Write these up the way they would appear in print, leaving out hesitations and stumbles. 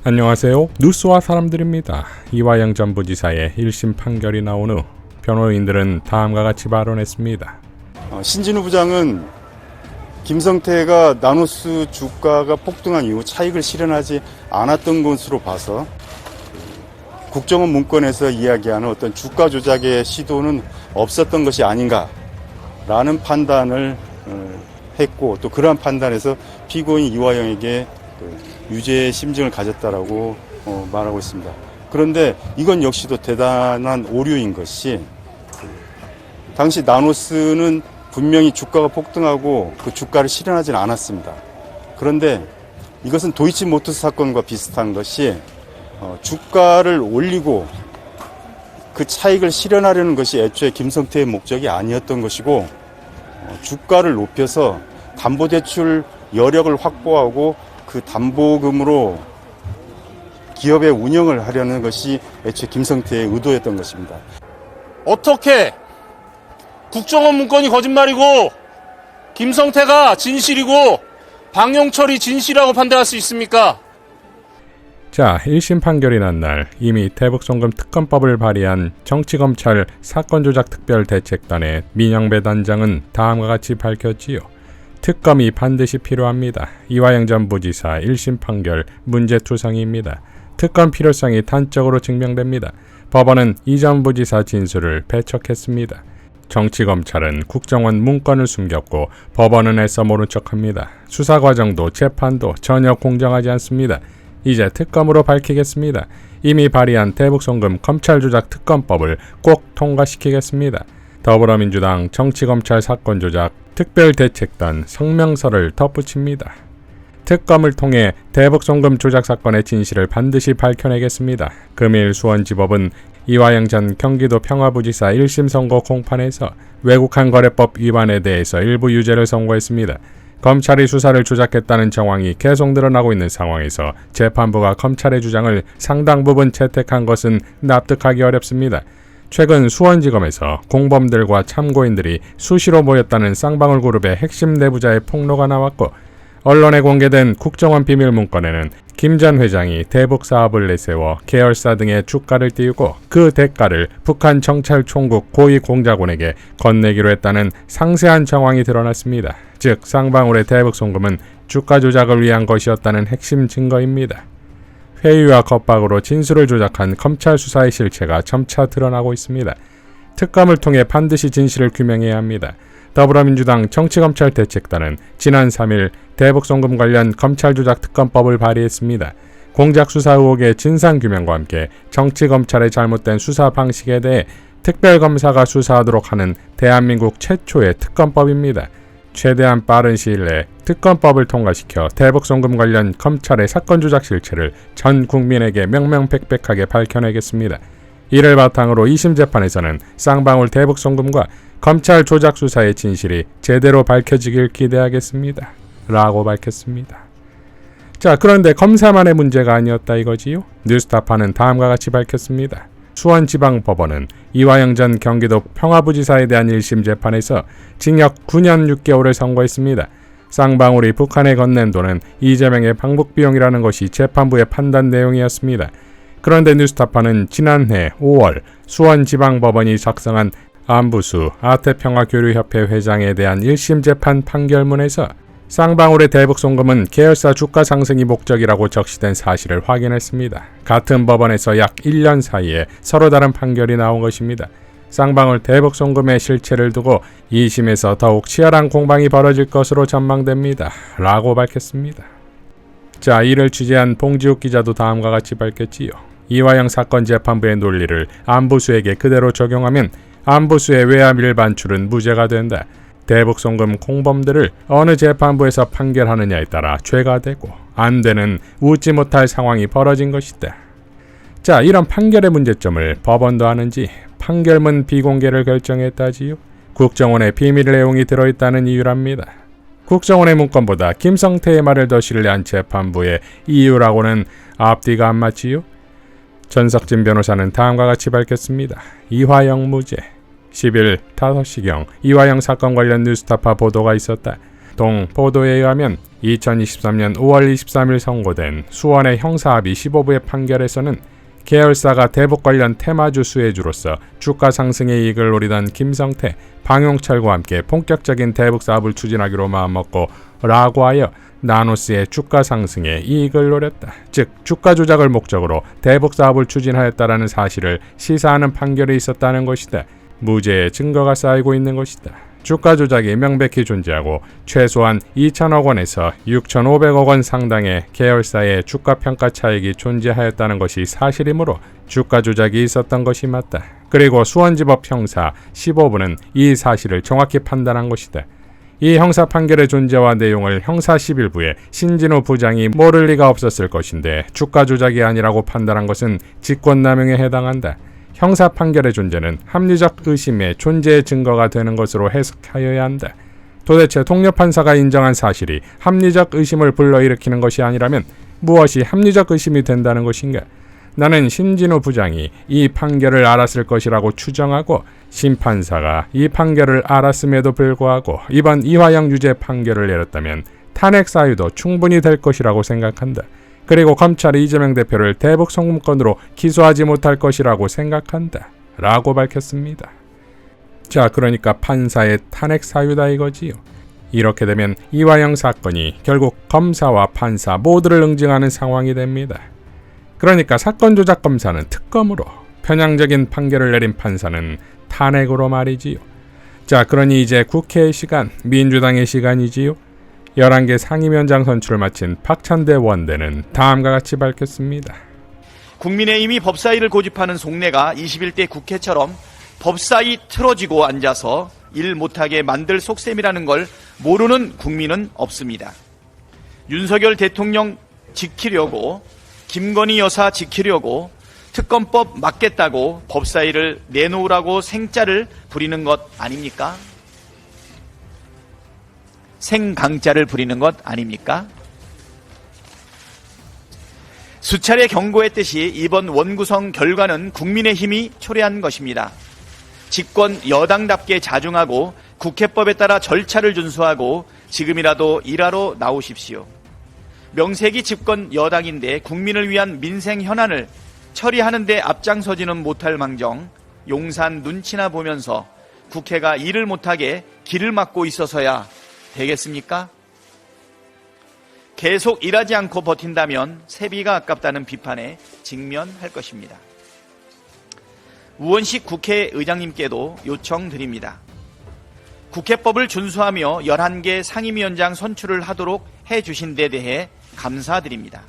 안녕하세요. 뉴스와 사람들입니다. 이화영 전 부지사의 1심 판결이 나온 후 변호인들은 다음과 같이 발언했습니다. 신진우 부장은 김성태가 나노스 주가가 폭등한 이후 차익을 실현하지 않았던 것으로 봐서 국정원 문건에서 이야기하는 어떤 주가 조작의 시도는 없었던 것이 아닌가라는 판단을 했고, 또 그러한 판단에서 피고인 이화영에게 유죄의 심증을 가졌다라고 말하고 있습니다. 그런데 이건 역시도 대단한 오류인 것이, 당시 나노스는 분명히 주가가 폭등하고 그 주가를 실현하지는 않았습니다. 그런데 이것은 도이치모터스 사건과 비슷한 것이 주가를 올리고 그 차익을 실현하려는 것이 애초에 김성태의 목적이 아니었던 것이고, 주가를 높여서 담보대출 여력을 확보하고 그 담보금으로 기업의 운영을 하려는 것이 애초에 김성태의 의도였던 것입니다. 어떻게 국정원 문건이 거짓말이고 김성태가 진실이고 방용철이 진실이라고 판단할 수 있습니까? 자, 1심 판결이 난 날 이미 대북송금 특검법을 발의한 정치검찰 사건조작특별대책단의 민영배 단장은 다음과 같이 밝혔지요. 특검이 반드시 필요합니다. 이화영 전 부지사 1심 판결 문제투성이입니다. 특검 필요성이 단적으로 증명됩니다. 법원은 이 전 부지사 진술을 배척했습니다. 정치검찰은 국정원 문건을 숨겼고 법원은 애써 모른 척합니다. 수사 과정도 재판도 전혀 공정하지 않습니다. 이제 특검으로 밝히겠습니다. 이미 발의한 대북송금 검찰조작 특검법을 꼭 통과시키겠습니다. 더불어민주당 정치검찰 사건조작 특별대책단 성명서를 덧붙입니다. 특검을 통해 대북송금 조작 사건의 진실을 반드시 밝혀내겠습니다. 금일 수원지법은 이화영 전 경기도 평화부지사 1심 선고 공판에서 외국환거래법 위반에 대해서 일부 유죄를 선고했습니다. 검찰이 수사를 조작했다는 정황이 계속 늘어나고 있는 상황에서 재판부가 검찰의 주장을 상당 부분 채택한 것은 납득하기 어렵습니다. 최근 수원지검에서 공범들과 참고인들이 수시로 모였다는 쌍방울 그룹의 핵심 내부자의 폭로가 나왔고, 언론에 공개된 국정원 비밀 문건에는 김 전 회장이 대북 사업을 내세워 계열사 등의 주가를 띄우고 그 대가를 북한 정찰총국 고위 공작원에게 건네기로 했다는 상세한 정황이 드러났습니다. 즉, 쌍방울의 대북 송금은 주가 조작을 위한 것이었다는 핵심 증거입니다. 회유와 겁박으로 진술을 조작한 검찰 수사의 실체가 점차 드러나고 있습니다. 특검을 통해 반드시 진실을 규명해야 합니다. 더불어민주당 정치검찰대책단은 지난 3일 대북송금 관련 검찰조작 특검법을 발의했습니다. 공작수사 의혹의 진상규명과 함께 정치검찰의 잘못된 수사 방식에 대해 특별검사가 수사하도록 하는 대한민국 최초의 특검법입니다. 최대한 빠른 시일 내에 특검법을 통과시켜 대북송금 관련 검찰의 사건조작 실체를 전 국민에게 명명백백하게 밝혀내겠습니다. 이를 바탕으로 2심 재판에서는 쌍방울 대북송금과 검찰 조작 수사의 진실이 제대로 밝혀지길 기대하겠습니다. 라고 밝혔습니다. 자, 그런데 검사만의 문제가 아니었다 이거지요? 뉴스타파는 다음과 같이 밝혔습니다. 수원지방법원은 이화영 전 경기도 평화부지사에 대한 1심 재판에서 징역 9년 6개월을 선고했습니다. 쌍방울이 북한에 건넨 돈은 이재명의 방북비용이라는 것이 재판부의 판단 내용이었습니다. 그런데 뉴스타파는 지난해 5월 수원지방법원이 작성한 안부수 아태평화교류협회 회장에 대한 1심 재판 판결문에서 쌍방울의 대북송금은 계열사 주가 상승이 목적이라고 적시된 사실을 확인했습니다. 같은 법원에서 약 1년 사이에 서로 다른 판결이 나온 것입니다. 쌍방울 대북송금의 실체를 두고 2심에서 더욱 치열한 공방이 벌어질 것으로 전망됩니다. 라고 밝혔습니다. 자, 이를 취재한 봉지욱 기자도 다음과 같이 밝혔지요. 이화영 사건 재판부의 논리를 안부수에게 그대로 적용하면 안부수의 외압일 반출은 무죄가 된다. 대북송금 공범들을 어느 재판부에서 판결하느냐에 따라 죄가 되고 안 되는 웃지 못할 상황이 벌어진 것이다. 자, 이런 판결의 문제점을 법원도 아는지 판결문 비공개를 결정했다지요. 국정원의 비밀 내용이 들어있다는 이유랍니다. 국정원의 문건보다 김성태의 말을 더 신뢰한 재판부의 이유라고는 앞뒤가 안 맞지요. 전석진 변호사는 다음과 같이 밝혔습니다. 이화영 무죄. 10일 5시경 이화영 사건 관련 뉴스타파 보도가 있었다. 동 보도에 의하면 2023년 5월 23일 선고된 수원의 형사합의 15부의 판결에서는 계열사가 대북 관련 테마주 수혜주로서 주가 상승의 이익을 노리던 김성태, 방용철과 함께 본격적인 대북 사업을 추진하기로 마음먹고 라고 하여 나노스의 주가 상승에 이익을 노렸다. 즉 주가 조작을 목적으로 대북 사업을 추진하였다라는 사실을 시사하는 판결이 있었다는 것이다. 무죄의 증거가 쌓이고 있는 것이다. 주가 조작이 명백히 존재하고 최소한 2천억 원에서 6,500억 원 상당의 계열사의 주가 평가 차익이 존재하였다는 것이 사실이므로 주가 조작이 있었던 것이 맞다. 그리고 수원지법 형사 15부는 이 사실을 정확히 판단한 것이다. 이 형사 판결의 존재와 내용을 형사 11부의 신진우 부장이 모를 리가 없었을 것인데 주가 조작이 아니라고 판단한 것은 직권남용에 해당한다. 형사 판결의 존재는 합리적 의심의 존재의 증거가 되는 것으로 해석하여야 한다. 도대체 동료 판사가 인정한 사실이 합리적 의심을 불러일으키는 것이 아니라면 무엇이 합리적 의심이 된다는 것인가? 나는 신진우 부장이 이 판결을 알았을 것이라고 추정하고 심판사가 이 판결을 알았음에도 불구하고 이번 이화영 유죄 판결을 내렸다면 탄핵 사유도 충분히 될 것이라고 생각한다. 그리고 검찰이 이재명 대표를 대북 송금건으로 기소하지 못할 것이라고 생각한다. 라고 밝혔습니다. 자, 그러니까 판사의 탄핵 사유다 이거지요. 이렇게 되면 이화영 사건이 결국 검사와 판사 모두를 응징하는 상황이 됩니다. 그러니까 사건 조작 검사는 특검으로, 편향적인 판결을 내린 판사는 탄핵으로 말이지요. 자, 그러니 이제 국회의 시간, 민주당의 시간이지요. 11개 상임위원장 선출을 마친 박찬대 원내는 다음과 같이 밝혔습니다. 국민의힘이 법사위를 고집하는 속내가 21대 국회처럼 법사위 틀어지고 앉아서 일 못하게 만들 속셈이라는 걸 모르는 국민은 없습니다. 윤석열 대통령 지키려고, 김건희 여사 지키려고 특검법 막겠다고 법사위를 내놓으라고 생짜를 부리는 것 아닙니까? 생강짜를 부리는 것 아닙니까? 수차례 경고했듯이 이번 원구성 결과는 국민의힘이 초래한 것입니다. 집권 여당답게 자중하고 국회법에 따라 절차를 준수하고 지금이라도 일하러 나오십시오. 명색이 집권 여당인데 국민을 위한 민생 현안을 처리하는 데 앞장서지는 못할 망정 용산 눈치나 보면서 국회가 일을 못하게 길을 막고 있어서야 되겠습니까? 계속 일하지 않고 버틴다면 세비가 아깝다는 비판에 직면할 것입니다. 우원식 국회의장님께도 요청드립니다. 국회법을 준수하며 11개 상임위원장 선출을 하도록 해주신 데 대해 감사드립니다.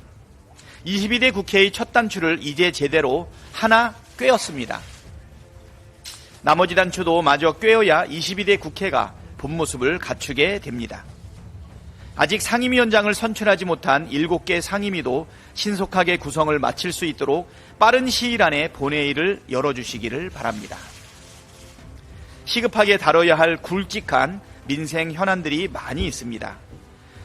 22대 국회의 첫 단추를 이제 제대로 하나 꿰었습니다. 나머지 단추도 마저 꿰어야 22대 국회가 본 모습을 갖추게 됩니다. 아직 상임위원장을 선출하지 못한 7개 상임위도 신속하게 구성을 마칠 수 있도록 빠른 시일 안에 본회의를 열어주시기를 바랍니다. 시급하게 다뤄야 할 굵직한 민생 현안들이 많이 있습니다.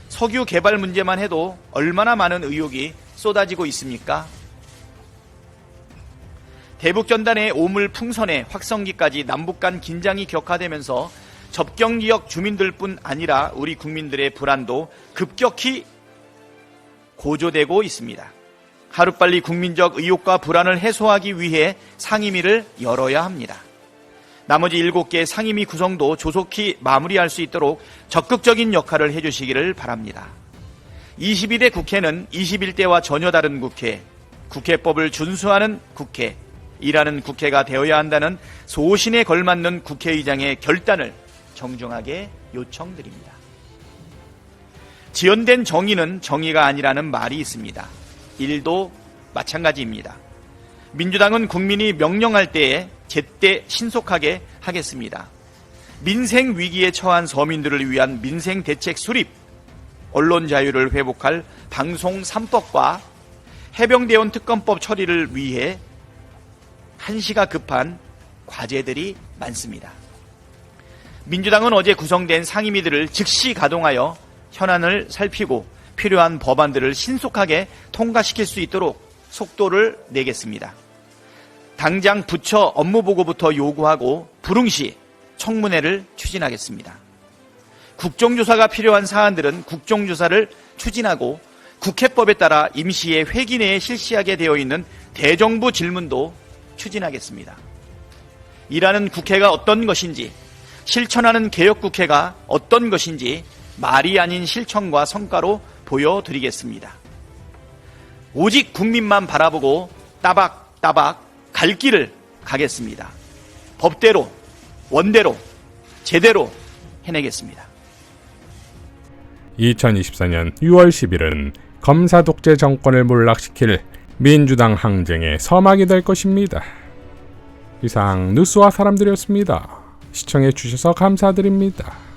석유 개발 문제만 해도 얼마나 많은 의혹이 쏟아지고 있습니까? 대북전단의 오물 풍선에 확성기까지 남북 간 긴장이 격화되면서 접경지역 주민들뿐 아니라 우리 국민들의 불안도 급격히 고조되고 있습니다. 하루빨리 국민적 의혹과 불안을 해소하기 위해 상임위를 열어야 합니다. 나머지 7개 상임위 구성도 조속히 마무리할 수 있도록 적극적인 역할을 해주시기를 바랍니다. 22대 국회는 21대와 전혀 다른 국회, 국회법을 준수하는 국회, 일하는 국회가 되어야 한다는 소신에 걸맞는 국회의장의 결단을 정중하게 요청드립니다. 지연된 정의는 정의가 아니라는 말이 있습니다. 일도 마찬가지입니다. 민주당은 국민이 명령할 때에 제때 신속하게 하겠습니다. 민생 위기에 처한 서민들을 위한 민생 대책 수립, 언론 자유를 회복할 방송 3법과 해병대원 특검법 처리를 위해 한시가 급한 과제들이 많습니다. 민주당은 어제 구성된 상임위들을 즉시 가동하여 현안을 살피고 필요한 법안들을 신속하게 통과시킬 수 있도록 속도를 내겠습니다. 당장 부처 업무보고부터 요구하고 불응시 청문회를 추진하겠습니다. 국정조사가 필요한 사안들은 국정조사를 추진하고 국회법에 따라 임시의 회기 내에 실시하게 되어 있는 대정부 질문도 추진하겠습니다. 일하는 국회가 어떤 것인지, 실천하는 개혁국회가 어떤 것인지 말이 아닌 실천과 성과로 보여드리겠습니다. 오직 국민만 바라보고 따박따박 갈 길을 가겠습니다. 법대로, 원대로, 제대로 해내겠습니다. 2024년 6월 10일은 검사 독재 정권을 몰락시킬 민주당 항쟁의 서막이 될 것입니다. 이상 뉴스와 사람들이었습니다. 시청해 주셔서 감사드립니다.